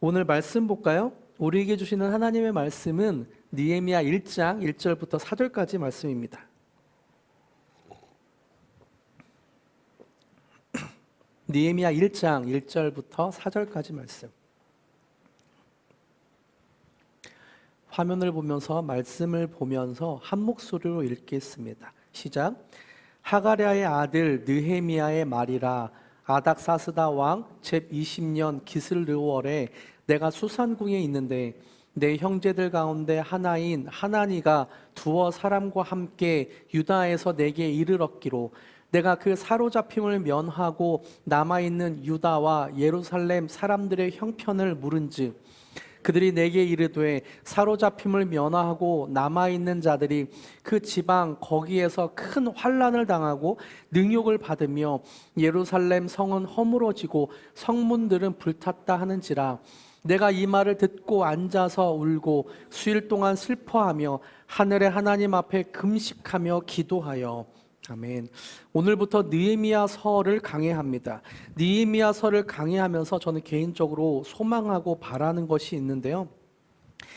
오늘 말씀 볼까요? 우리에게 주시는 하나님의 말씀은 느헤미야 1장 1절부터 4절까지 말씀입니다. 느헤미야 1장 1절부터 4절까지 말씀. 화면을 보면서 말씀을 보면서 한 목소리로 읽겠습니다. 시작. 하가랴의 아들 느헤미야의 말이라. 아닥사스다 왕 제 20년 기슬르월에 내가 수산궁에 있는데 내 형제들 가운데 하나인 하나니가 두어 사람과 함께 유다에서 내게 이르렀기로 내가 그 사로잡힘을 면하고 남아있는 유다와 예루살렘 사람들의 형편을 물은즉 그들이 내게 이르되 사로잡힘을 면하고 남아있는 자들이 그 지방 거기에서 큰 환난을 당하고 능욕을 받으며 예루살렘 성은 허물어지고 성문들은 불탔다 하는지라. 내가 이 말을 듣고 앉아서 울고 수일 동안 슬퍼하며 하늘의 하나님 앞에 금식하며 기도하여. 아멘. 오늘부터 느헤미야서를 강해합니다. 느헤미야서를 강해하면서 저는 개인적으로 소망하고 바라는 것이 있는데요.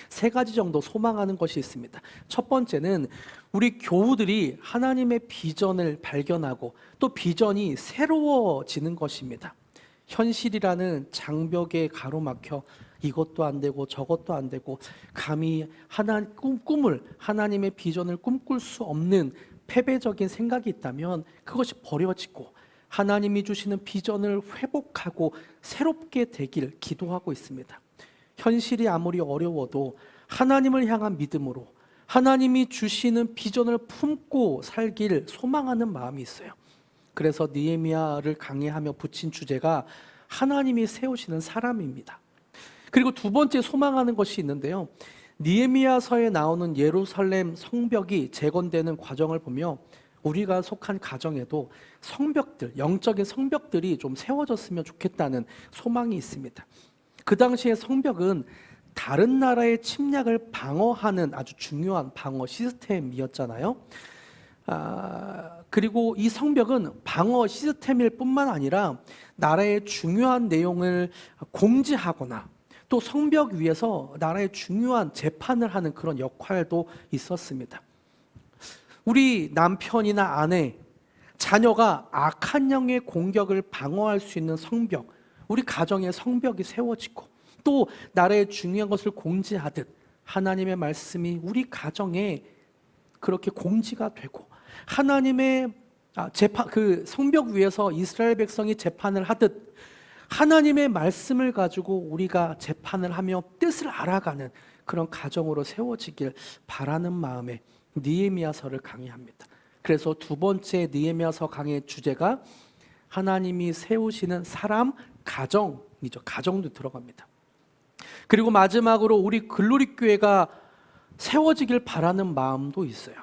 세 가지 정도 소망하는 것이 있습니다. 첫 번째는 우리 교우들이 하나님의 비전을 발견하고 또 비전이 새로워지는 것입니다. 현실이라는 장벽에 가로막혀 이것도 안 되고 저것도 안 되고 감히 꿈을 하나님의 비전을 꿈꿀 수 없는 패배적인 생각이 있다면 그것이 버려지고 하나님이 주시는 비전을 회복하고 새롭게 되길 기도하고 있습니다. 현실이 아무리 어려워도 하나님을 향한 믿음으로 하나님이 주시는 비전을 품고 살길 소망하는 마음이 있어요. 그래서 느헤미야를 강해하며 붙인 주제가 하나님이 세우시는 사람입니다. 그리고 두 번째 소망하는 것이 있는데요. 느헤미야서에 나오는 예루살렘 성벽이 재건되는 과정을 보며 우리가 속한 가정에도 성벽들, 영적인 성벽들이 좀 세워졌으면 좋겠다는 소망이 있습니다. 그 당시의 성벽은 다른 나라의 침략을 방어하는 아주 중요한 방어 시스템이었잖아요. 그리고 이 성벽은 방어 시스템일 뿐만 아니라 나라의 중요한 내용을 공지하거나 또 성벽 위에서 나라의 중요한 재판을 하는 그런 역할도 있었습니다. 우리 남편이나 아내, 자녀가 악한 영의 공격을 방어할 수 있는 성벽, 우리 가정의 성벽이 세워지고 또 나라의 중요한 것을 공지하듯 하나님의 말씀이 우리 가정에 그렇게 공지가 되고 하나님의 그 성벽 위에서 이스라엘 백성이 재판을 하듯 하나님의 말씀을 가지고 우리가 재판을 하며 뜻을 알아가는 그런 가정으로 세워지길 바라는 마음에 느헤미야서를 강의합니다. 그래서 두 번째 느헤미야서 강의 주제가 하나님이 세우시는 사람, 가정이죠. 가정도 들어갑니다. 그리고 마지막으로 우리 글로리 교회가 세워지길 바라는 마음도 있어요.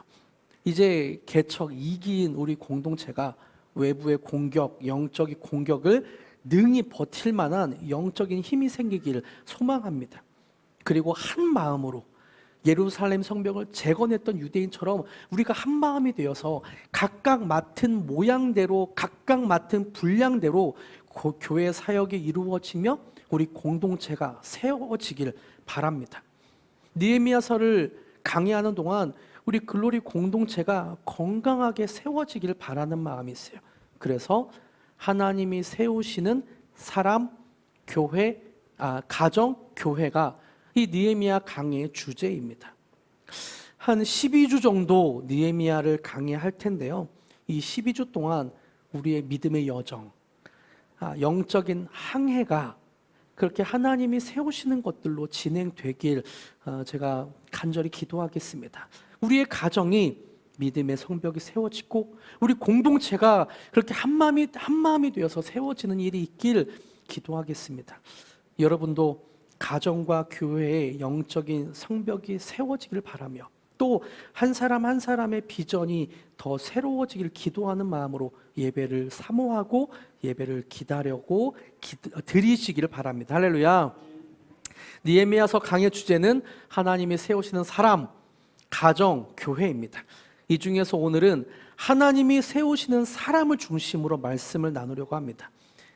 이제 개척 2기인 우리 공동체가 외부의 공격, 영적인 공격을 능히 버틸 만한 영적인 힘이 생기기를 소망합니다. 그리고 한 마음으로 예루살렘 성벽을 재건했던 유대인처럼 우리가 한 마음이 되어서 각각 맡은 모양대로 각각 맡은 분량대로 교회 사역이 이루어지며 우리 공동체가 세워지길 바랍니다. 느헤미야서를 강의하는 동안 우리 글로리 공동체가 건강하게 세워지길 바라는 마음이 있어요. 그래서 하나님이 세우시는 사람, 교회, 가정, 교회가 이 느헤미야 강의의 주제입니다. 한 12주 정도 느헤미야를 강의할 텐데요. 이 12주 동안 우리의 믿음의 여정, 영적인 항해가 그렇게 하나님이 세우시는 것들로 진행되길 제가 간절히 기도하겠습니다. 우리의 가정이 믿음의 성벽이 세워지고 우리 공동체가 그렇게 한 마음이 되어서 세워지는 일이 있길 기도하겠습니다. 여러분도 가정과 교회의 영적인 성벽이 세워지길 바라며 또 한 사람 한 사람의 비전이 더 새로워지길 기도하는 마음으로 예배를 사모하고 예배를 기다려고 드리시기를 바랍니다. 할렐루야. 느헤미야서 강의 주제는 하나님이 세우시는 사람, 가정, 교회입니다. 이 중에서 오늘은 하나님이 세우시는 사람을 중심으로 말씀을 나누려고 합니다.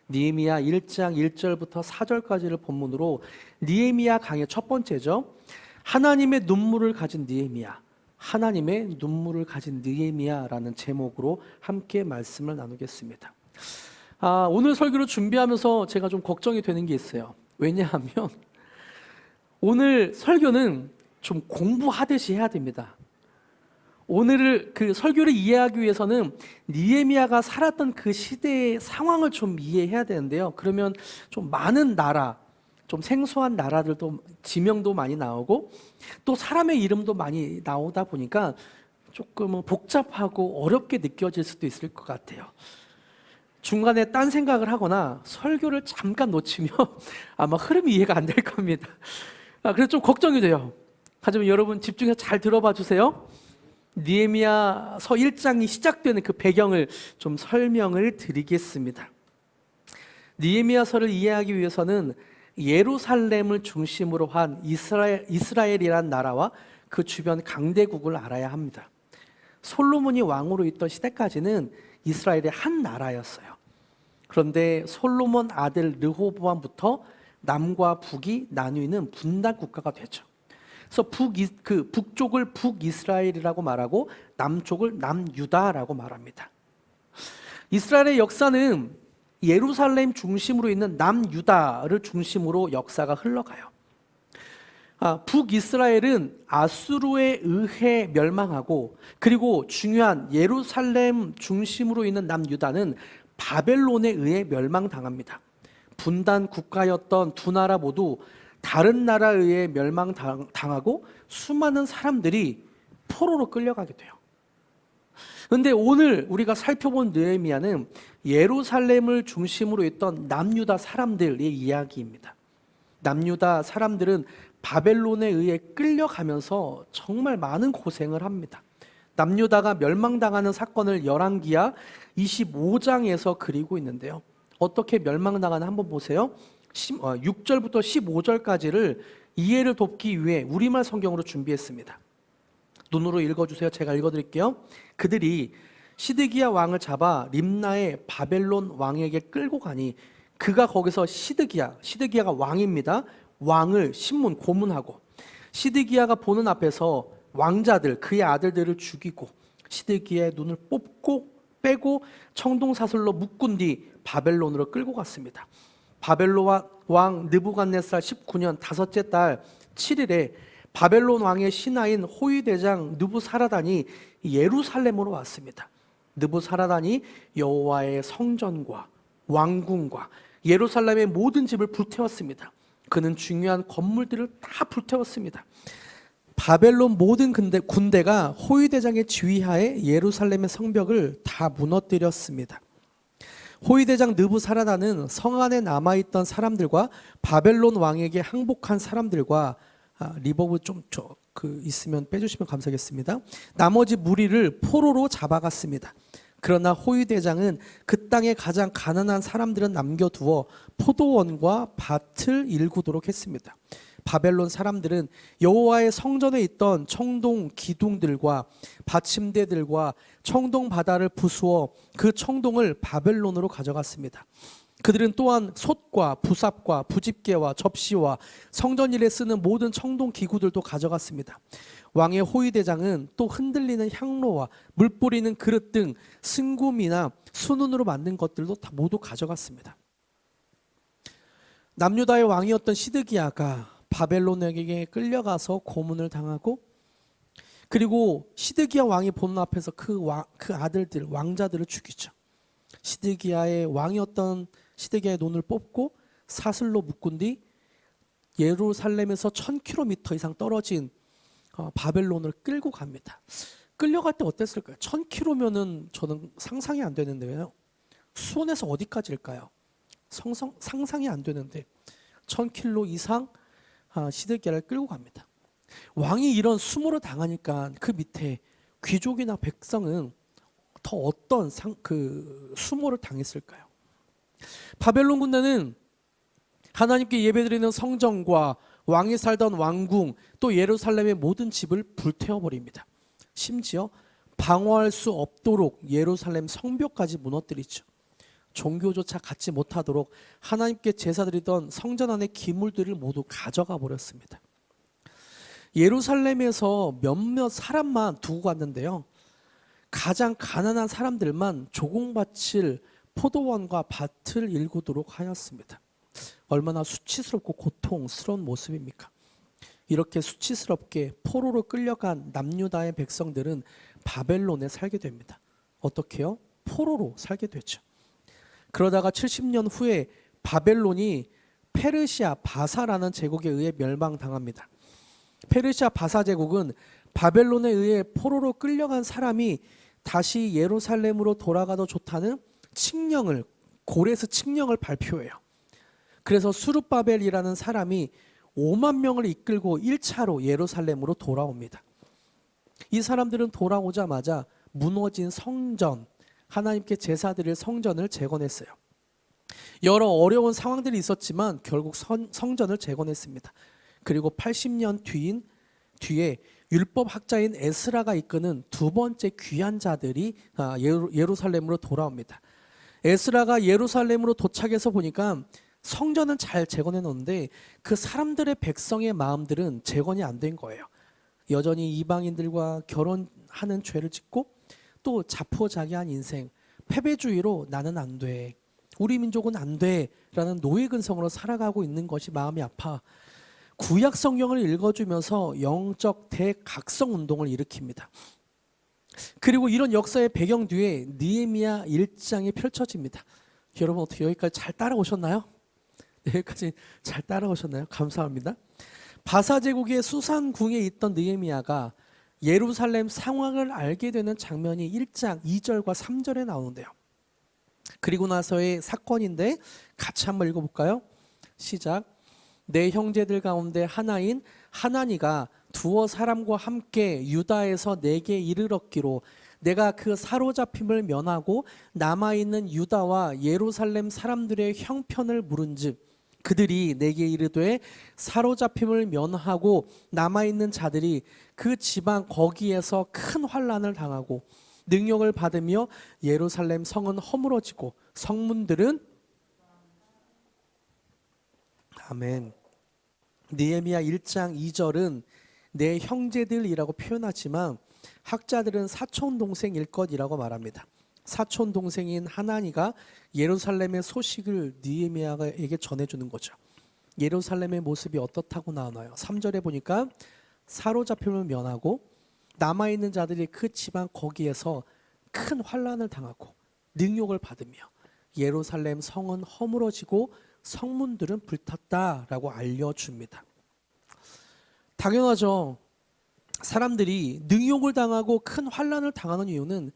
느헤미야 1장 1절부터 4절까지를 본문으로 느헤미야 강의 첫 번째죠. 하나님의 눈물을 가진 느헤미야, 하나님의 눈물을 가진 느헤미야라는 제목으로 함께 말씀을 나누겠습니다. 오늘 설교를 준비하면서 제가 좀 걱정이 되는 게 있어요. 왜냐하면 오늘 설교는 좀 공부하듯이 해야 됩니다. 오늘 그 설교를 이해하기 위해서는 느헤미야가 살았던 그 시대의 상황을 좀 이해해야 되는데요. 그러면 좀 많은 나라, 좀 생소한 나라들도 지명도 많이 나오고 또 사람의 이름도 많이 나오다 보니까 조금 복잡하고 어렵게 느껴질 수도 있을 것 같아요. 중간에 딴 생각을 하거나 설교를 잠깐 놓치면 아마 흐름이 이해가 안 될 겁니다. 그래서 좀 걱정이 돼요. 하지만 여러분 집중해서 잘 들어봐 주세요. 느헤미야서 1장이 시작되는 그 배경을 좀 설명을 드리겠습니다. 느헤미야서를 이해하기 위해서는 예루살렘을 중심으로 한 이스라엘이란 나라와 그 주변 강대국을 알아야 합니다. 솔로몬이 왕으로 있던 시대까지는 이스라엘의 한 나라였어요. 그런데 솔로몬 아들 르호보암부터 남과 북이 나뉘는 분단 국가가 되죠. 그래서 북쪽을 북이스라엘이라고 말하고 남쪽을 남유다라고 말합니다. 이스라엘의 역사는 예루살렘 중심으로 있는 남유다를 중심으로 역사가 흘러가요. 북이스라엘은 아수르에 의해 멸망하고, 그리고 중요한 예루살렘 중심으로 있는 남유다는 바벨론에 의해 멸망당합니다. 분단 국가였던 두 나라 모두 다른 나라에 의해 멸망당하고 수많은 사람들이 포로로 끌려가게 돼요. 그런데 오늘 우리가 살펴본 느헤미야는 예루살렘을 중심으로 있던 남유다 사람들의 이야기입니다. 남유다 사람들은 바벨론에 의해 끌려가면서 정말 많은 고생을 합니다. 남유다가 멸망당하는 사건을 열왕기하 25장에서 그리고 있는데요. 어떻게 멸망당하나 한번 보세요. 6절부터 15절까지를 이해를 돕기 위해 우리말 성경으로 준비했습니다. 눈으로 읽어주세요. 제가 읽어드릴게요. 그들이 시드기야 왕을 잡아 림나의 바벨론 왕에게 끌고 가니 그가 거기서 시드기야가 왕입니다. 왕을 고문하고 시드기야가 보는 앞에서 왕자들 그의 아들들을 죽이고 시드기야의 눈을 빼고 청동사슬로 묶은 뒤 바벨론으로 끌고 갔습니다. 바벨론 왕 느부갓네살 19년 다섯째 달 7일에 바벨론 왕의 신하인 호위대장 느부사라단이 예루살렘으로 왔습니다. 느부사라단이 여호와의 성전과 왕궁과 예루살렘의 모든 집을 불태웠습니다. 그는 중요한 건물들을 다 불태웠습니다. 바벨론 모든 군대가 호위대장의 지휘하에 예루살렘의 성벽을 다 무너뜨렸습니다. 호위대장 느부사라단은 성 안에 남아있던 사람들과 바벨론 왕에게 항복한 사람들과 리버브 있으면 빼주시면 감사하겠습니다. 나머지 무리를 포로로 잡아갔습니다. 그러나 호위대장은 그 땅의 가장 가난한 사람들은 남겨두어 포도원과 밭을 일구도록 했습니다. 바벨론 사람들은 여호와의 성전에 있던 청동 기둥들과 받침대들과 청동 바다를 부수어 그 청동을 바벨론으로 가져갔습니다. 그들은 또한 솥과 부삽과 부집개와 접시와 성전 일에 쓰는 모든 청동 기구들도 가져갔습니다. 왕의 호위대장은 또 흔들리는 향로와 물 뿌리는 그릇 등 승금이나 순은으로 만든 것들도 다 모두 가져갔습니다. 남유다의 왕이었던 시드기야가 바벨론에게 끌려가서 고문을 당하고, 그리고 시드기야 왕이 보는 앞에서 그 아들들 왕자들을 죽이죠. 시드기야의 왕이었던 시드기야의 눈을 뽑고 사슬로 묶은 뒤 예루살렘에서 1000km 이상 떨어진 바벨론을 끌고 갑니다. 끌려갈 때 어땠을까요? 1000km면은 저는 상상이 안 되는데요. 수원에서 어디까지일까요? 상상이 안 되는데 1000km 이상 시드기야를 끌고 갑니다. 왕이 이런 수모를 당하니까 그 밑에 귀족이나 백성은 더 어떤 수모를 당했을까요? 바벨론 군대는 하나님께 예배드리는 성전과 왕이 살던 왕궁 또 예루살렘의 모든 집을 불태워버립니다. 심지어 방어할 수 없도록 예루살렘 성벽까지 무너뜨리죠. 종교조차 갖지 못하도록 하나님께 제사드리던 성전 안의 기물들을 모두 가져가 버렸습니다. 예루살렘에서 몇몇 사람만 두고 갔는데요. 가장 가난한 사람들만 조공바칠 포도원과 밭을 일구도록 하였습니다. 얼마나 수치스럽고 고통스러운 모습입니까? 이렇게 수치스럽게 포로로 끌려간 남유다의 백성들은 바벨론에 살게 됩니다. 어떻게요? 포로로 살게 되죠. 그러다가 70년 후에 바벨론이 페르시아 바사라는 제국에 의해 멸망당합니다. 페르시아 바사 제국은 바벨론에 의해 포로로 끌려간 사람이 다시 예루살렘으로 돌아가도 좋다는 칙령을, 고레스 칙령을 발표해요. 그래서 수룹바벨이라는 사람이 5만 명을 이끌고 1차로 예루살렘으로 돌아옵니다. 이 사람들은 돌아오자마자 무너진 성전, 하나님께 제사드릴 성전을 재건했어요. 여러 어려운 상황들이 있었지만 결국 성전을 재건했습니다. 그리고 80년 뒤에 율법학자인 에스라가 이끄는 두 번째 귀한 자들이 예루살렘으로 돌아옵니다. 에스라가 예루살렘으로 도착해서 보니까 성전은 잘 재건해 놓는데 그 사람들의 백성의 마음들은 재건이 안 된 거예요. 여전히 이방인들과 결혼하는 죄를 짓고 또 자포자기한 인생, 패배주의로 나는 안 돼, 우리 민족은 안 돼 라는 노예근성으로 살아가고 있는 것이 마음이 아파 구약 성경을 읽어주면서 영적 대각성 운동을 일으킵니다. 그리고 이런 역사의 배경 뒤에 느헤미야 1장이 펼쳐집니다. 여러분 어떻게 여기까지 잘 따라오셨나요? 여기까지 잘 따라오셨나요? 감사합니다. 바사 제국의 수산궁에 있던 느헤미야가 예루살렘 상황을 알게 되는 장면이 1장 2절과 3절에 나오는데요. 그리고 나서의 사건인데 같이 한번 읽어볼까요? 시작. 내 형제들 가운데 하나인 하나니가 두어 사람과 함께 유다에서 내게 이르렀기로 내가 그 사로잡힘을 면하고 남아있는 유다와 예루살렘 사람들의 형편을 물은즉 그들이 내게 이르되 사로잡힘을 면하고 남아있는 자들이 그 지방 거기에서 큰 환난을 당하고 능력을 받으며 예루살렘 성은 허물어지고 성문들은 아멘. 느헤미야 1장 2절은 내 형제들이라고 표현하지만 학자들은 사촌 동생일 것이라고 말합니다. 사촌 동생인 하나니가 예루살렘의 소식을 느헤미야에게 전해주는 거죠. 예루살렘의 모습이 어떻다고 나오나요? 3절에 보니까 사로잡힘을 면하고 남아있는 자들이 그 지방 거기에서 큰 환난을 당하고 능욕을 받으며 예루살렘 성은 허물어지고 성문들은 불탔다라고 알려줍니다. 당연하죠. 사람들이 능욕을 당하고 큰 환난을 당하는 이유는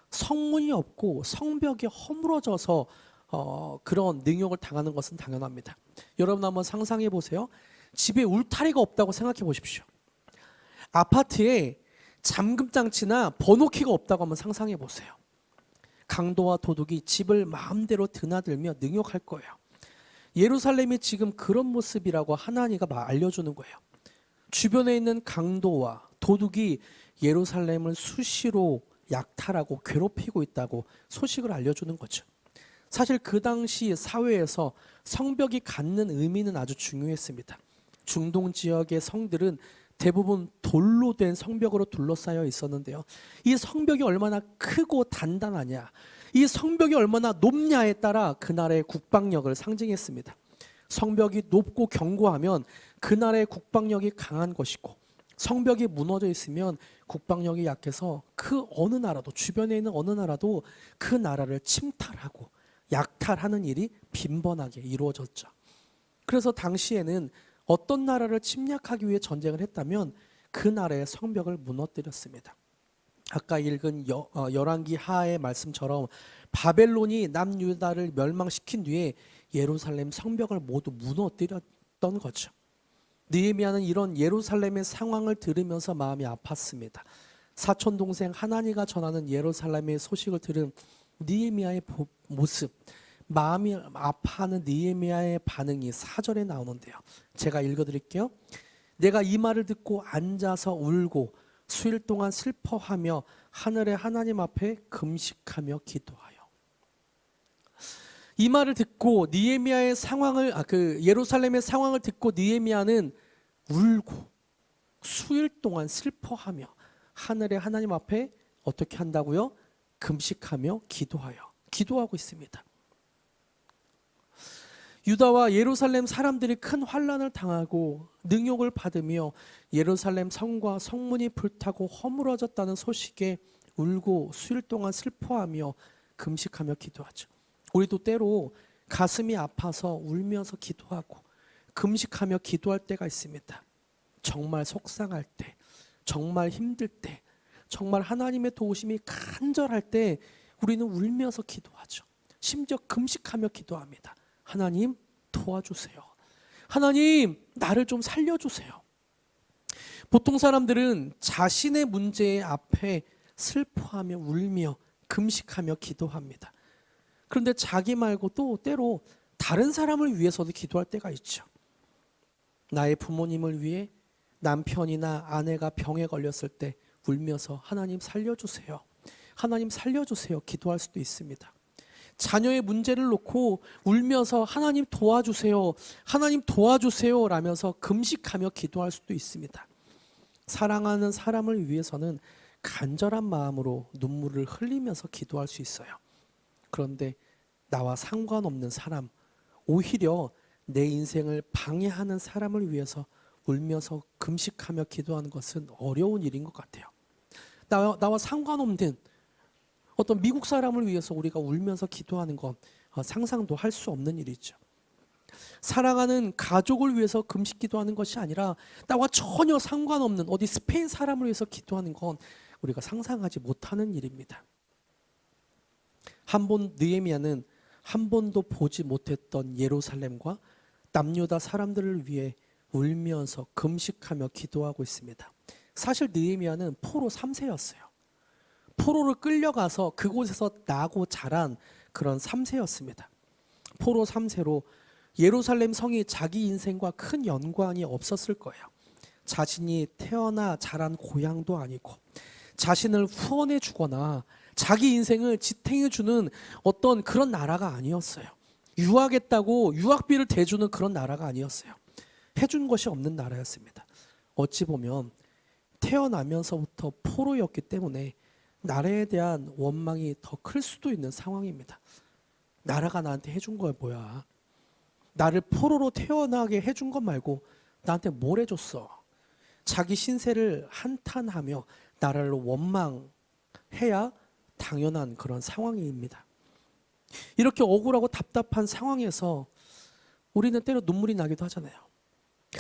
성문이 없고 성벽이 허물어져서 그런 능욕을 당하는 것은 당연합니다. 여러분 한번 상상해 보세요. 집에 울타리가 없다고 생각해 보십시오. 아파트에 잠금장치나 번호키가 없다고 한번 상상해 보세요. 강도와 도둑이 집을 마음대로 드나들며 능욕할 거예요. 예루살렘이 지금 그런 모습이라고 하나니가 알려주는 거예요. 주변에 있는 강도와 도둑이 예루살렘을 수시로 약탈하고 괴롭히고 있다고 소식을 알려주는 거죠. 사실 그 당시 사회에서 성벽이 갖는 의미는 아주 중요했습니다. 중동 지역의 성들은 대부분 돌로 된 성벽으로 둘러싸여 있었는데요. 이 성벽이 얼마나 크고 단단하냐, 이 성벽이 얼마나 높냐에 따라 그 나라의 국방력을 상징했습니다. 성벽이 높고 견고하면 그 나라의 국방력이 강한 것이고 성벽이 무너져 있으면 국방력이 약해서 그 어느 나라도, 주변에 있는 어느 나라도 그 나라를 침탈하고 약탈하는 일이 빈번하게 이루어졌죠. 그래서 당시에는 어떤 나라를 침략하기 위해 전쟁을 했다면 그 나라의 성벽을 무너뜨렸습니다. 아까 읽은 열왕기 하의 말씀처럼 바벨론이 남유다를 멸망시킨 뒤에 예루살렘 성벽을 모두 무너뜨렸던 거죠. 느헤미야는 이런 예루살렘의 상황을 들으면서 마음이 아팠습니다. 사촌 동생 하나니가 전하는 예루살렘의 소식을 들은 느헤미야의 모습, 마음이 아파하는 느헤미야의 반응이 4절에 나오는데요. 제가 읽어드릴게요. 내가 이 말을 듣고 앉아서 울고 수일 동안 슬퍼하며 하늘의 하나님 앞에 금식하며 기도하여. 이 말을 듣고 느헤미야의 상황을 예루살렘의 상황을 듣고 느헤미야는 울고 수일 동안 슬퍼하며 하늘의 하나님 앞에 어떻게 한다고요? 금식하며 기도하고 있습니다. 유다와 예루살렘 사람들이 큰 환난을 당하고 능욕을 받으며 예루살렘 성과 성문이 불타고 허물어졌다는 소식에 울고 수일 동안 슬퍼하며 금식하며 기도하죠. 우리도 때로 가슴이 아파서 울면서 기도하고 금식하며 기도할 때가 있습니다. 정말 속상할 때, 정말 힘들 때, 정말 하나님의 도우심이 간절할 때 우리는 울면서 기도하죠. 심지어 금식하며 기도합니다. 하나님 도와주세요. 하나님 나를 좀 살려주세요. 보통 사람들은 자신의 문제 앞에 슬퍼하며 울며 금식하며 기도합니다. 그런데 자기 말고 또 때로 다른 사람을 위해서도 기도할 때가 있죠. 나의 부모님을 위해 남편이나 아내가 병에 걸렸을 때 울면서 하나님 살려주세요. 하나님 살려주세요. 기도할 수도 있습니다. 자녀의 문제를 놓고 울면서 하나님 도와주세요. 하나님 도와주세요 라면서 금식하며 기도할 수도 있습니다. 사랑하는 사람을 위해서는 간절한 마음으로 눈물을 흘리면서 기도할 수 있어요. 그런데 나와 상관없는 사람, 오히려 내 인생을 방해하는 사람을 위해서 울면서 금식하며 기도하는 것은 어려운 일인 것 같아요. 나와 상관없는 어떤 미국 사람을 위해서 우리가 울면서 기도하는 건 상상도 할 수 없는 일이죠. 사랑하는 가족을 위해서 금식 기도하는 것이 아니라 나와 전혀 상관없는 어디 스페인 사람을 위해서 기도하는 건 우리가 상상하지 못하는 일입니다. 느헤미야는 한 번도 보지 못했던 예루살렘과 남유다 사람들을 위해 울면서 금식하며 기도하고 있습니다. 사실 느헤미야는 포로 3세였어요. 포로를 끌려가서 그곳에서 나고 자란 그런 3세였습니다. 포로 3세로 예루살렘 성이 자기 인생과 큰 연관이 없었을 거예요. 자신이 태어나 자란 고향도 아니고 자신을 후원해 주거나 자기 인생을 지탱해 주는 어떤 그런 나라가 아니었어요. 유학했다고 유학비를 대주는 그런 나라가 아니었어요. 해준 것이 없는 나라였습니다. 어찌 보면 태어나면서부터 포로였기 때문에 나라에 대한 원망이 더 클 수도 있는 상황입니다. 나라가 나한테 해준 거야 뭐야. 나를 포로로 태어나게 해준 것 말고 나한테 뭘 해줬어. 자기 신세를 한탄하며 나라를 원망해야 당연한 그런 상황입니다. 이렇게 억울하고 답답한 상황에서 우리는 때로 눈물이 나기도 하잖아요.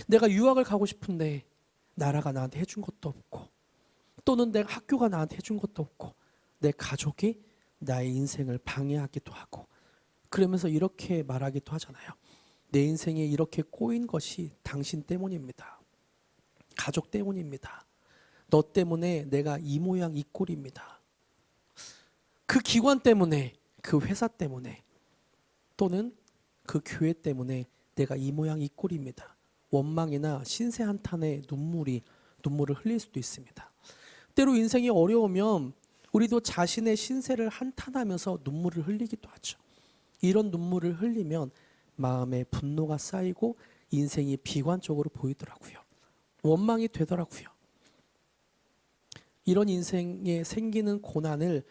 내가 유학을 가고 싶은데 나라가 나한테 해준 것도 없고 또는 내 학교가 나한테 해준 것도 없고 내 가족이 나의 인생을 방해하기도 하고 그러면서 이렇게 말하기도 하잖아요. 내 인생에 이렇게 꼬인 것이 당신 때문입니다. 가족 때문입니다. 너 때문에 내가 이 모양 이 꼴입니다. 그 기관 때문에, 그 회사 때문에 또는 그 교회 때문에 내가 이 모양 이 꼴입니다. 원망이나 신세 한탄의 눈물을 흘릴 수도 있습니다. 때로 인생이 어려우면 우리도 자신의 신세를 한탄하면서 눈물을 흘리기도 하죠. 이런 눈물을 흘리면 마음에 분노가 쌓이고 인생이 비관적으로 보이더라고요. 원망이 되더라고요. 이런 인생에 생기는 고난을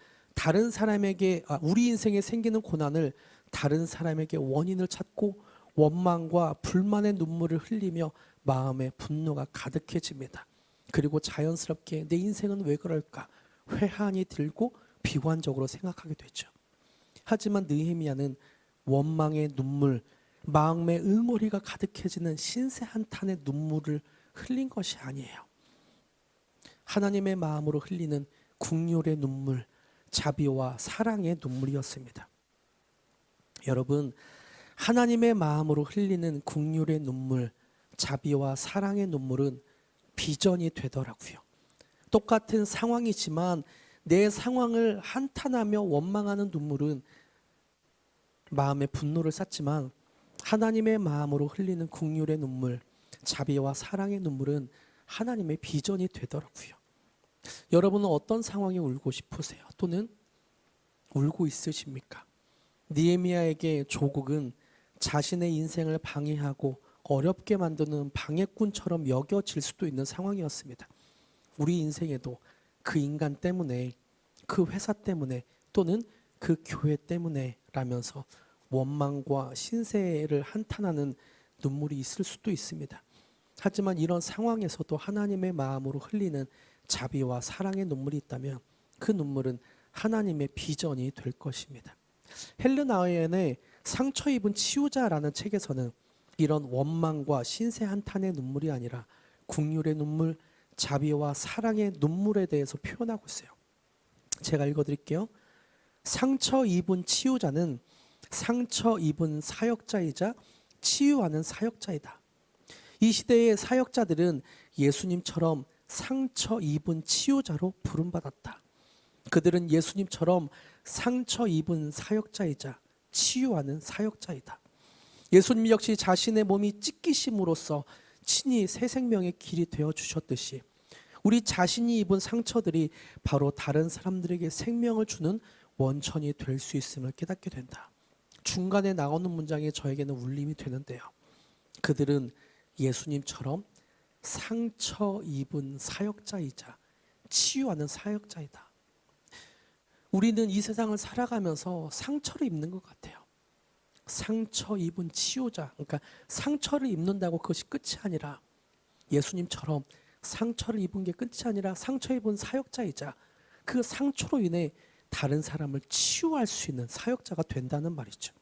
우리 인생에 생기는 고난을 다른 사람에게 원인을 찾고 원망과 불만의 눈물을 흘리며 마음에 분노가 가득해집니다. 그리고 자연스럽게 내 인생은 왜 그럴까? 회한이 들고 비관적으로 생각하게 되죠. 하지만 느헤미야는 원망의 눈물, 마음의 응어리가 가득해지는 신세 한탄의 눈물을 흘린 것이 아니에요. 하나님의 마음으로 흘리는 긍휼의 눈물, 자비와 사랑의 눈물이었습니다. 여러분, 하나님의 마음으로 흘리는 긍휼의 눈물, 자비와 사랑의 눈물은 비전이 되더라고요. 똑같은 상황이지만 내 상황을 한탄하며 원망하는 눈물은 마음에 분노를 쌓지만 하나님의 마음으로 흘리는 긍휼의 눈물, 자비와 사랑의 눈물은 하나님의 비전이 되더라고요. 여러분은 어떤 상황에 울고 싶으세요? 또는 울고 있으십니까? 느헤미야에게 조국은 자신의 인생을 방해하고 어렵게 만드는 방해꾼처럼 여겨질 수도 있는 상황이었습니다. 우리 인생에도 그 인간 때문에, 그 회사 때문에, 또는 그 교회 때문에 라면서 원망과 신세를 한탄하는 눈물이 있을 수도 있습니다. 하지만 이런 상황에서도 하나님의 마음으로 흘리는 자비와 사랑의 눈물이 있다면 그 눈물은 하나님의 비전이 될 것입니다. 헬른 아우엔의 상처 입은 치유자라는 책에서는 이런 원망과 신세 한탄의 눈물이 아니라 긍휼의 눈물, 자비와 사랑의 눈물에 대해서 표현하고 있어요. 제가 읽어드릴게요. 상처 입은 치유자는 상처 입은 사역자이자 치유하는 사역자이다. 이 시대의 사역자들은 예수님처럼 상처 입은 치유자로 부름받았다. 그들은 예수님처럼 상처 입은 사역자이자 치유하는 사역자이다. 예수님 역시 자신의 몸이 찢기심으로써 친히 새 생명의 길이 되어 주셨듯이 우리 자신이 입은 상처들이 바로 다른 사람들에게 생명을 주는 원천이 될 수 있음을 깨닫게 된다. 중간에 나오는 문장이 저에게는 울림이 되는데요. 그들은 예수님처럼 상처 입은 사역자이자 치유하는 사역자이다. 우리는 이 세상을 살아가면서 상처를 입는 것 같아요. 상처 입은 치유자, 그러니까 상처를 입는다고 그것이 끝이 아니라 예수님처럼 상처를 입은 게 끝이 아니라 상처 입은 사역자이자 그 상처로 인해 다른 사람을 치유할 수 있는 사역자가 된다는 말이죠.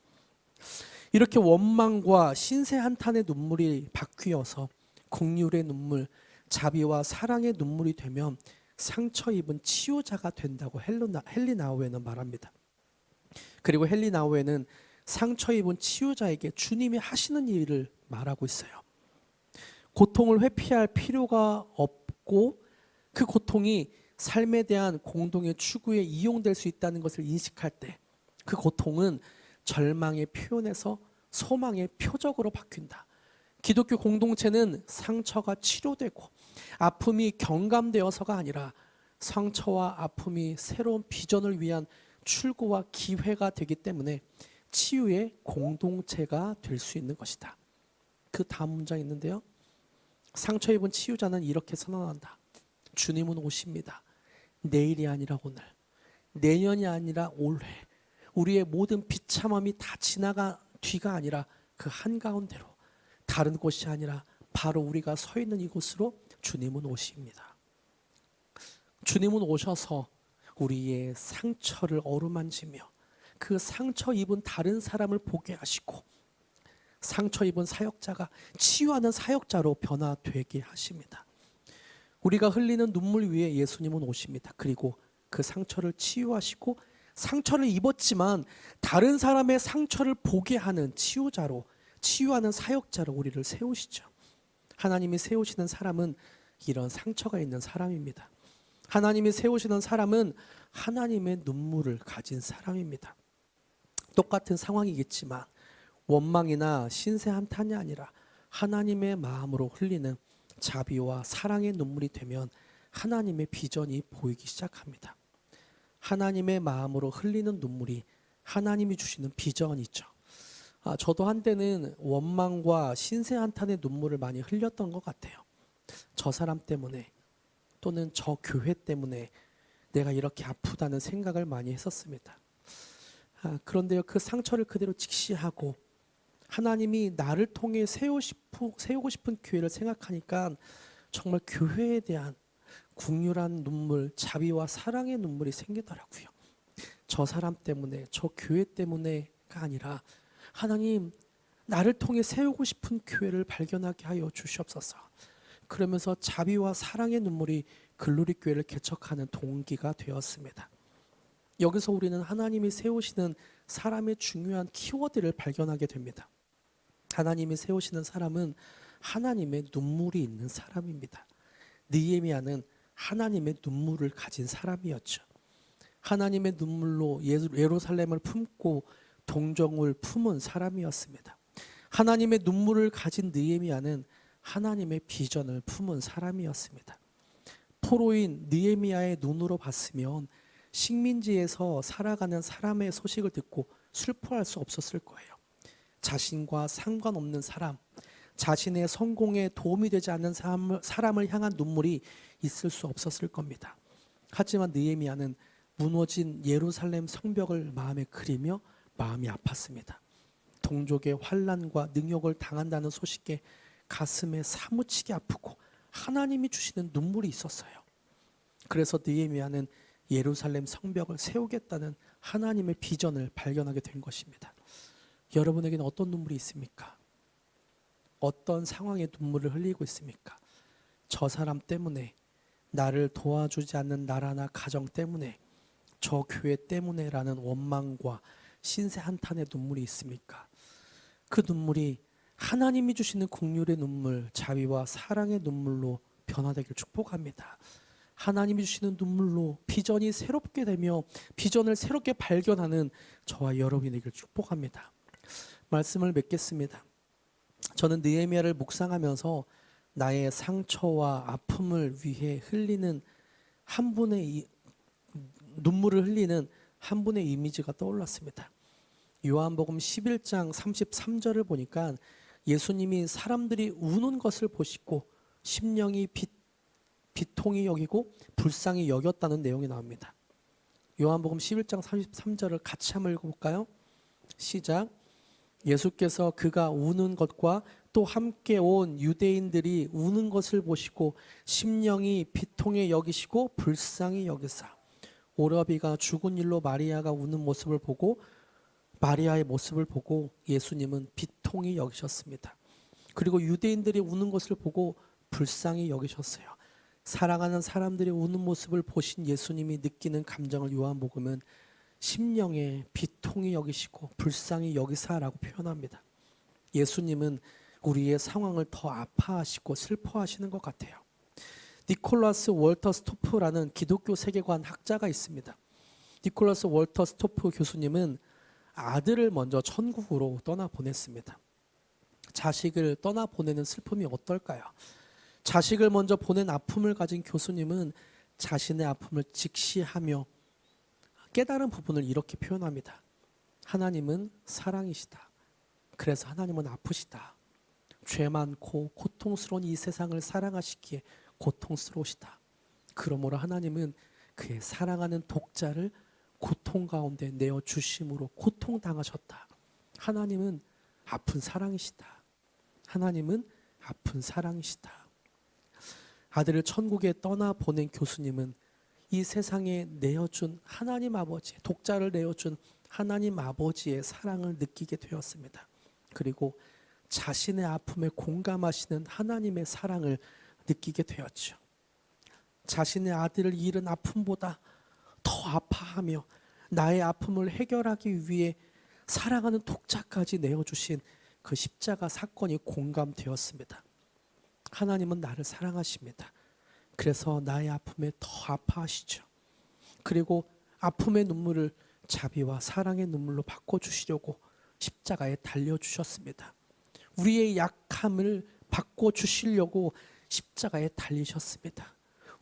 이렇게 원망과 신세 한탄의 눈물이 바뀌어서 긍휼의 눈물, 자비와 사랑의 눈물이 되면 상처 입은 치유자가 된다고 헨리 나우엔은 말합니다. 그리고 헨리 나우엔은 상처 입은 치유자에게 주님이 하시는 일을 말하고 있어요. 고통을 회피할 필요가 없고 그 고통이 삶에 대한 공동의 추구에 이용될 수 있다는 것을 인식할 때 그 고통은 절망의 표현에서 소망의 표적으로 바뀐다. 기독교 공동체는 상처가 치료되고 아픔이 경감되어서가 아니라 상처와 아픔이 새로운 비전을 위한 출구와 기회가 되기 때문에 치유의 공동체가 될 수 있는 것이다. 그 다음 문장이 있는데요. 상처 입은 치유자는 이렇게 선언한다. 주님은 오십니다. 내일이 아니라 오늘, 내년이 아니라 올해, 우리의 모든 비참함이 다 지나간 뒤가 아니라 그 한가운데로, 다른 곳이 아니라 바로 우리가 서 있는 이곳으로 주님은 오십니다. 주님은 오셔서 우리의 상처를 어루만지며 그 상처 입은 다른 사람을 보게 하시고 상처 입은 사역자가 치유하는 사역자로 변화되게 하십니다. 우리가 흘리는 눈물 위에 예수님은 오십니다. 그리고 그 상처를 치유하시고 상처를 입었지만 다른 사람의 상처를 보게 하는 치유자로, 치유하는 사역자로 우리를 세우시죠. 하나님이 세우시는 사람은 이런 상처가 있는 사람입니다. 하나님이 세우시는 사람은 하나님의 눈물을 가진 사람입니다. 똑같은 상황이겠지만 원망이나 신세 한탄이 아니라 하나님의 마음으로 흘리는 자비와 사랑의 눈물이 되면 하나님의 비전이 보이기 시작합니다. 하나님의 마음으로 흘리는 눈물이 하나님이 주시는 비전이죠. 저도 한때는 원망과 신세 한탄의 눈물을 많이 흘렸던 것 같아요. 저 사람 때문에 또는 저 교회 때문에 내가 이렇게 아프다는 생각을 많이 했었습니다. 그런데요, 그 상처를 그대로 직시하고 하나님이 나를 통해 세우고 싶은 교회를 생각하니까 정말 교회에 대한 긍휼한 눈물, 자비와 사랑의 눈물이 생기더라고요. 저 사람 때문에, 저 교회 때문에가 아니라 하나님, 나를 통해 세우고 싶은 교회를 발견하게 하여 주시옵소서. 그러면서 자비와 사랑의 눈물이 글로리 교회를 개척하는 동기가 되었습니다. 여기서 우리는 하나님이 세우시는 사람의 중요한 키워드를 발견하게 됩니다. 하나님이 세우시는 사람은 하나님의 눈물이 있는 사람입니다. 느헤미야는 하나님의 눈물을 가진 사람이었죠. 하나님의 눈물로 예루살렘을 품고 동정을 품은 사람이었습니다. 하나님의 눈물을 가진 느헤미야는 하나님의 비전을 품은 사람이었습니다. 포로인 느헤미야의 눈으로 봤으면 식민지에서 살아가는 사람의 소식을 듣고 슬퍼할 수 없었을 거예요. 자신과 상관없는 사람, 자신의 성공에 도움이 되지 않는 사람을 향한 눈물이 있을 수 없었을 겁니다. 하지만 느헤미야는 무너진 예루살렘 성벽을 마음에 그리며 마음이 아팠습니다. 동족의 환난과 능욕을 당한다는 소식에 가슴에 사무치게 아프고 하나님이 주시는 눈물이 있었어요. 그래서 느헤미야는 예루살렘 성벽을 세우겠다는 하나님의 비전을 발견하게 된 것입니다. 여러분에게는 어떤 눈물이 있습니까? 어떤 상황에 눈물을 흘리고 있습니까? 저 사람 때문에, 나를 도와주지 않는 나라나 가정 때문에, 저 교회 때문에라는 원망과 신세 한탄의 눈물이 있습니까? 그 눈물이 하나님이 주시는 긍휼의 눈물, 자비와 사랑의 눈물로 변화되길 축복합니다. 하나님이 주시는 눈물로 비전이 새롭게 되며 비전을 새롭게 발견하는 저와 여러분이 되길 축복합니다. 말씀을 맺겠습니다. 저는 느헤미야를 묵상하면서 나의 상처와 아픔을 위해 흘리는 한 분의 눈물을 흘리는 한 분의 이미지가 떠올랐습니다. 요한복음 11장 33절을 보니까 예수님이 사람들이 우는 것을 보시고 심령이 비통히 여기고 불쌍히 여겼다는 내용이 나옵니다. 요한복음 11장 33절을 같이 한번 읽어볼까요? 시작. 예수께서 그가 우는 것과 또 함께 온 유대인들이 우는 것을 보시고 심령이 비통히 여기시고 불쌍히 여기사. 오라비가 죽은 일로 마리아가 우는 모습을 보고 마리아의 모습을 보고 예수님은 비통히 여기셨습니다. 그리고 유대인들이 우는 것을 보고 불쌍히 여기셨어요. 사랑하는 사람들이 우는 모습을 보신 예수님이 느끼는 감정을 요한복음은 심령에 비통히 여기시고 불쌍히 여기사라고 표현합니다. 예수님은 우리의 상황을 더 아파하시고 슬퍼하시는 것 같아요. 니콜라스 월터 스토프라는 기독교 세계관 학자가 있습니다. 니콜라스 월터 스토프 교수님은 아들을 먼저 천국으로 떠나보냈습니다. 자식을 떠나보내는 슬픔이 어떨까요? 자식을 먼저 보낸 아픔을 가진 교수님은 자신의 아픔을 직시하며 깨달은 부분을 이렇게 표현합니다. 하나님은 사랑이시다. 그래서 하나님은 아프시다. 죄 많고 고통스러운 이 세상을 사랑하시기에 고통스러우시다. 그러므로 하나님은 그의 사랑하는 독자를 고통 가운데 내어주심으로 고통당하셨다. 하나님은 아픈 사랑이시다. 하나님은 아픈 사랑이시다. 아들을 천국에 떠나보낸 교수님은 이 세상에 내어준 하나님 아버지, 독자를 내어준 하나님 아버지의 사랑을 느끼게 되었습니다. 그리고 자신의 아픔에 공감하시는 하나님의 사랑을 느끼게 되었죠. 자신의 아들을 잃은 아픔보다 더 아파하며 나의 아픔을 해결하기 위해 사랑하는 독자까지 내어주신 그 십자가 사건이 공감되었습니다. 하나님은 나를 사랑하십니다. 그래서 나의 아픔에 더 아파하시죠. 그리고 아픔의 눈물을 자비와 사랑의 눈물로 바꿔주시려고 십자가에 달려주셨습니다. 우리의 약함을 바꿔주시려고 십자가에 달리셨습니다.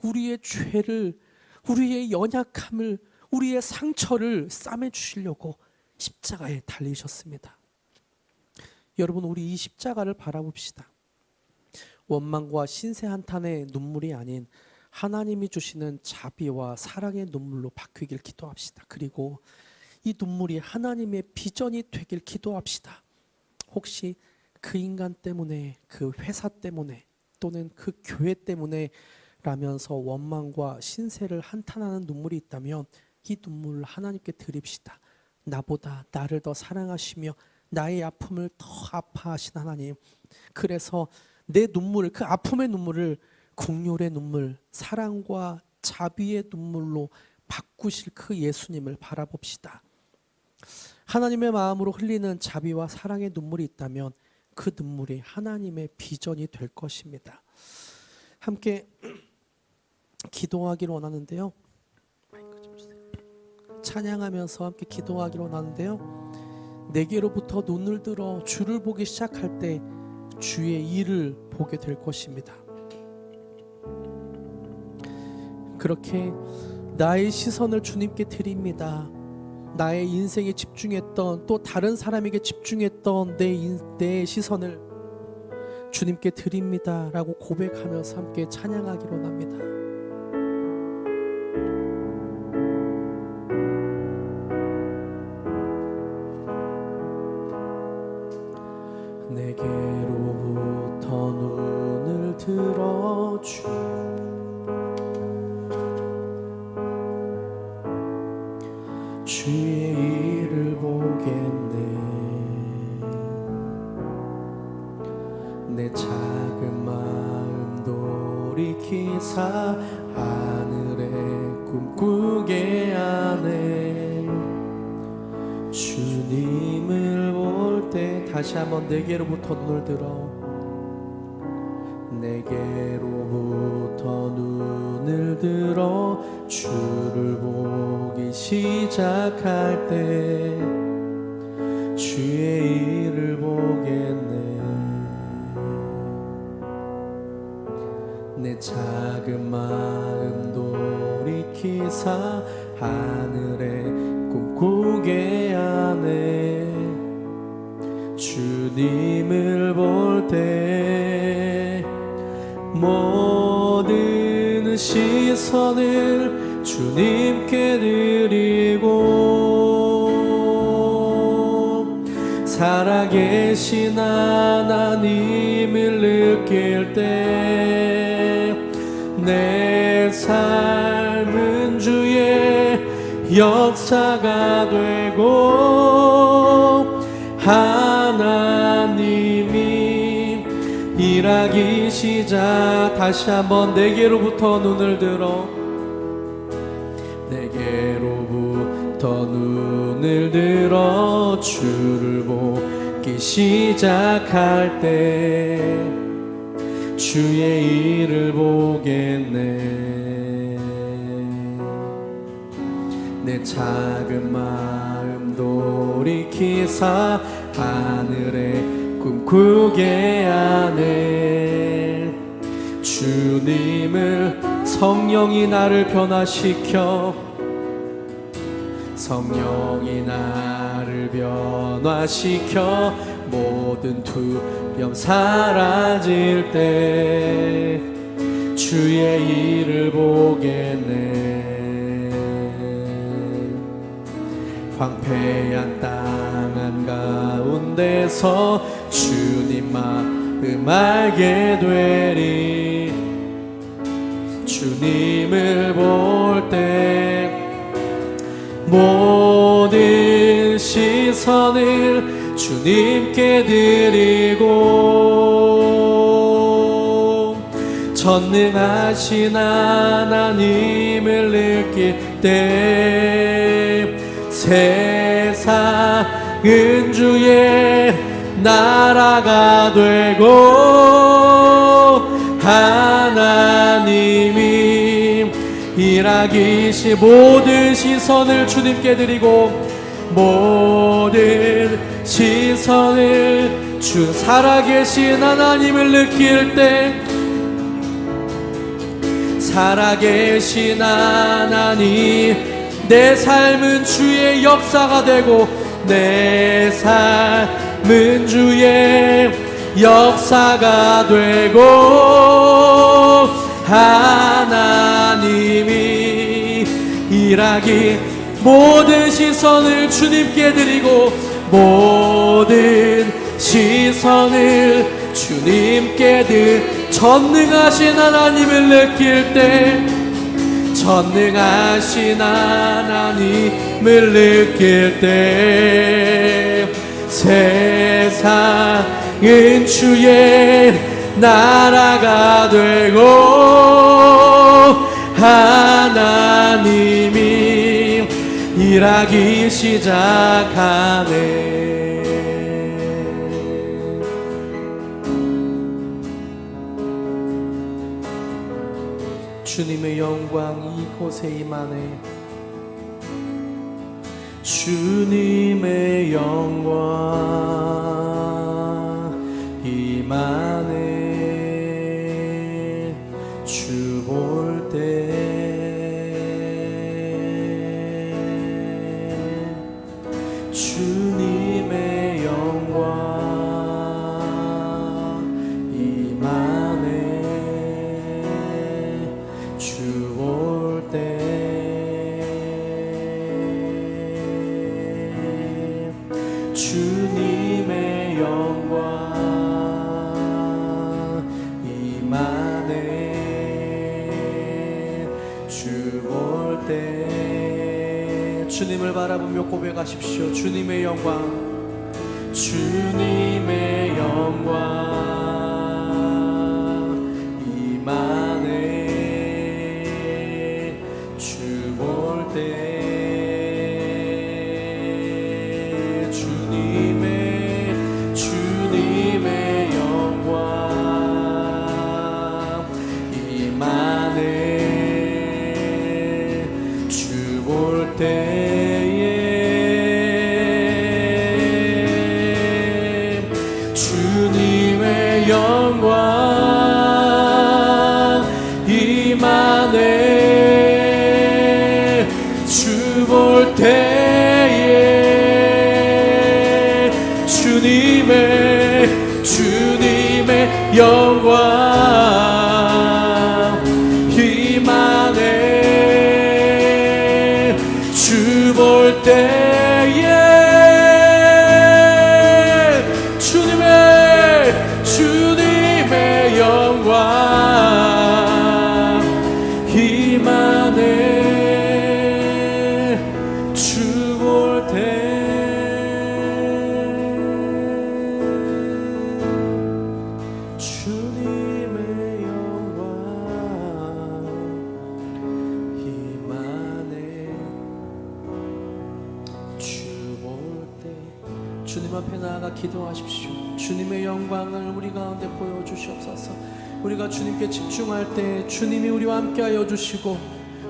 우리의 죄를, 우리의 연약함을, 우리의 상처를 싸매주시려고 십자가에 달리셨습니다. 여러분, 우리 이 십자가를 바라봅시다. 원망과 신세 한탄의 눈물이 아닌 하나님이 주시는 자비와 사랑의 눈물로 바뀌길 기도합시다. 그리고 이 눈물이 하나님의 비전이 되길 기도합시다. 혹시 그 인간 때문에, 그 회사 때문에, 또는 그 교회 때문에 라면서 원망과 신세를 한탄하는 눈물이 있다면 이 눈물을 하나님께 드립시다. 나보다 나를 더 사랑하시며 나의 아픔을 더 아파하신 하나님, 그래서 내 눈물, 그 아픔의 눈물을 긍휼의 눈물, 사랑과 자비의 눈물로 바꾸실 그 예수님을 바라봅시다. 하나님의 마음으로 흘리는 자비와 사랑의 눈물이 있다면 그 눈물이 하나님의 비전이 될 것입니다. 함께 기도하기를 원하는데요. 찬양하면서 함께 기도하기를 원하는데요. 내게로부터 눈을 들어 주를 보기 시작할 때 주의 일을 보게 될 것입니다. 그렇게 나의 시선을 주님께 드립니다. 나의 인생에 집중했던, 또 다른 사람에게 집중했던 내 시선을 주님께 드립니다 라고 고백하면서 함께 찬양하기로 합니다. 내게로부터 눈을 들어 주의 일을 보겠네. 내 작은 마음 돌이키사 하늘에 꿈꾸게 하네. 주님을 볼 때 다시 한번 내게로부터 눈을 들어 내게로부터 눈을 들어 주를 보기 시작할 때 주의 일을 보겠네. 내 작은 마음 돌이키사 하늘에 꿈꾸게 하네. 주님을 볼 때 모든 시선을 주님께 드리고 살아계신 하나님을 느낄 때 내 삶은 주의 역사가 되고 하나님이 일하기 시작. 다시 한번 내게로부터 눈을 들어 내게로부터 눈을 들어 주를 보기 시작할 때 주의 일을 보겠네. 내 작은 마음 돌이키사 하늘에 꿈꾸게 하네. 주님을 성령이 나를 변화시켜 성령이 나를 변화시켜 모든 두려움 사라질 때 주의 일을 보겠네. 황폐한 땅 한가운데서 주님 마음 알게 되리. 주님을 볼 때 모든 시선을 주님께 드리고 전능하신 하나님을 느낄 때 세상은 주의 나라가 되고 하나님이 일하기 시 모든 시선을 주님께 드리고 모든 시선을 주 살아계신 하나님을 느낄 때 살아계신 하나님 내 삶은 주의 역사가 되고 내 삶은 주의 역사가 되고 하나님이 일하기 모든 시선을 주님께 드리고 모든 시선을 주님께 전능하신 하나님을 느낄 때 전능하신 하나님을 느낄 때 세상은 주의 나라가 되고 하나님이 일하기 시작하네. 주님의 영광 이곳에 임하네. 주님의 영광 임하네. 주 볼 때 주님의 영광 임하네. 주 올 때 주님의 영광 임하네. 주 올 때 주님을 바라보며 고백하십시오. 주님의 영광, 주님의 영광 임하네. 주 올 때 주님의 영광 임하네. 주 올 때에 주님의 영광 임하네. 주 올 때에 주님의 영광 임하네. 주 볼 때에 주님의 영광 임하네. 주 볼 때 주님의 영광 임하네. 주 볼 때 주님 앞에 나아가 기도하십시오. 주님의 영광을 우리 가운데 보여주시옵소서. 우리가 주님께 집중할 때 주님이 우리와 함께하여 주시고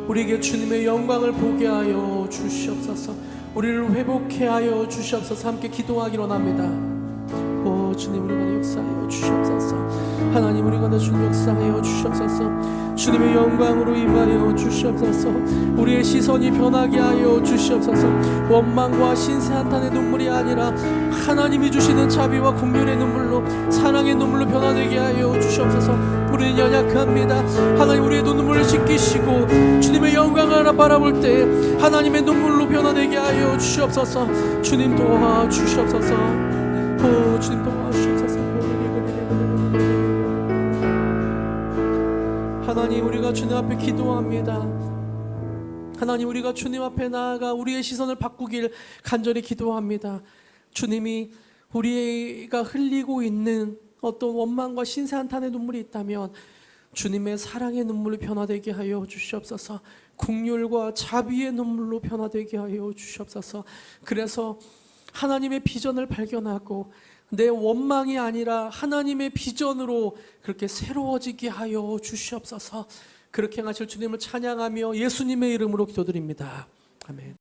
우리에게 주님의 영광을 보게 하여 주시옵소서. 우리를 회복해 하여 주시옵소서. 함께 기도하기로 합니다. 오 주님, 우리 가운데 역사하여 주시옵소서. 하나님, 우리 가운데 주님 역사하여 주시옵소서. 주님의 영광으로 임하여 주시옵소서. 우리의 시선이 변하게 하여 주시옵소서. 원망과 신세 한탄의 눈물이 아니라 하나님이 주시는 자비와 긍휼의 눈물로, 사랑의 눈물로 변화되게 하여 주시옵소서. 우리는 연약합니다. 하나님, 우리의 눈물을 씻기시고 주님의 영광을 바라볼 때 하나님의 눈물로 변화되게 하여 주시옵소서. 주님 도와주시옵소서. 오 주님 도와주시옵소서. 하나님, 우리가 주님 앞에 기도합니다. 하나님, 우리가 주님 앞에 나아가 우리의 시선을 바꾸길 간절히 기도합니다. 주님이 우리가 흘리고 있는 어떤 원망과 신세 한탄의 눈물이 있다면 주님의 사랑의 눈물로 변화되게 하여 주시옵소서. 긍휼과 자비의 눈물로 변화되게 하여 주시옵소서. 그래서 하나님의 비전을 발견하고 내 원망이 아니라 하나님의 비전으로 그렇게 새로워지게 하여 주시옵소서. 그렇게 하실 주님을 찬양하며 예수님의 이름으로 기도드립니다. 아멘.